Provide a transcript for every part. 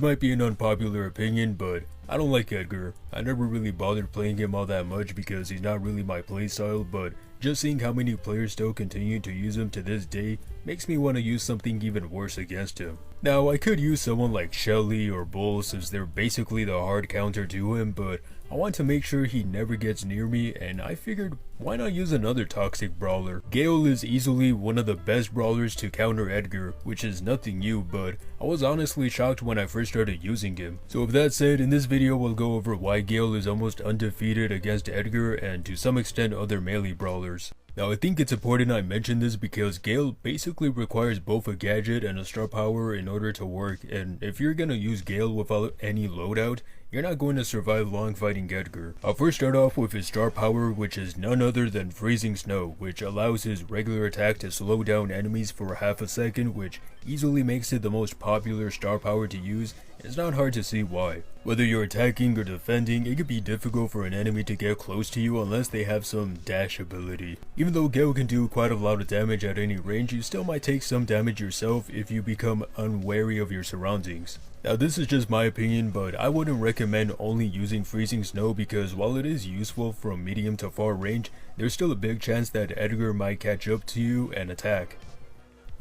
might be an unpopular opinion, but I don't like Edgar. I never really bothered playing him all that much because he's not really my playstyle, but just seeing how many players still continue to use him to this day makes me want to use something even worse against him. Now, I could use someone like Shelly or Bull since they're basically the hard counter to him, but I want to make sure he never gets near me, and I figured why not use another toxic brawler. Gale is easily one of the best brawlers to counter Edgar, which is nothing new, but I was honestly shocked when I first started using him. So with that said, in this video we'll go over why Gale is almost undefeated against Edgar and to some extent other melee brawlers. Now I think it's important I mention this because Gale basically requires both a gadget and a star power in order to work, and if you're gonna use Gale without any loadout, you're not going to survive long fighting Edgar. I'll first start off with his star power, which is none other than Freezing Snow, which allows his regular attack to slow down enemies for half a second, which easily makes it the most popular star power to use. It's not hard to see why. Whether you're attacking or defending, it could be difficult for an enemy to get close to you unless they have some dash ability. Even though Gale can do quite a lot of damage at any range, you still might take some damage yourself if you become unwary of your surroundings. Now this is just my opinion, but I wouldn't recommend only using Freezing Snow because while it is useful from medium to far range, there's still a big chance that Edgar might catch up to you and attack.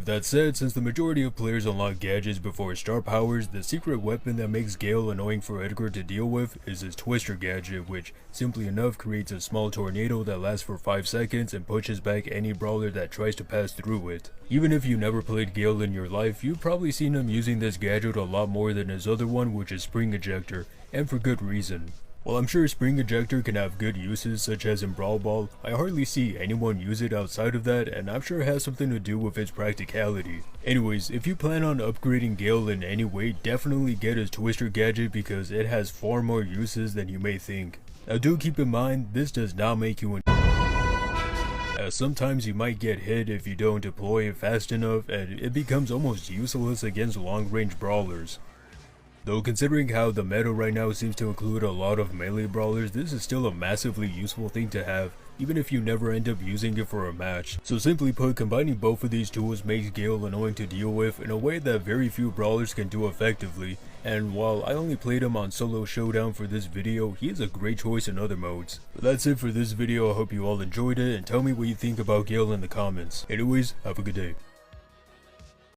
With that said, since the majority of players unlock gadgets before star powers, the secret weapon that makes Gale annoying for Edgar to deal with is his Twister gadget, which simply enough creates a small tornado that lasts for 5 seconds and pushes back any brawler that tries to pass through it. Even if you never played Gale in your life, you've probably seen him using this gadget a lot more than his other one, which is Spring Ejector, and for good reason. While I'm sure Spring Ejector can have good uses such as in Brawl Ball, I hardly see anyone use it outside of that, and I'm sure it has something to do with its practicality. Anyways, if you plan on upgrading Gale in any way, definitely get his Twister gadget because it has far more uses than you may think. Now do keep in mind, this does not make you as sometimes you might get hit if you don't deploy it fast enough, and it becomes almost useless against long-range brawlers. Though considering how the meta right now seems to include a lot of melee brawlers, this is still a massively useful thing to have, even if you never end up using it for a match. So simply put, combining both of these tools makes Gale annoying to deal with in a way that very few brawlers can do effectively, and while I only played him on Solo Showdown for this video, he is a great choice in other modes. But that's it for this video. I hope you all enjoyed it, and tell me what you think about Gale in the comments. Anyways, have a good day.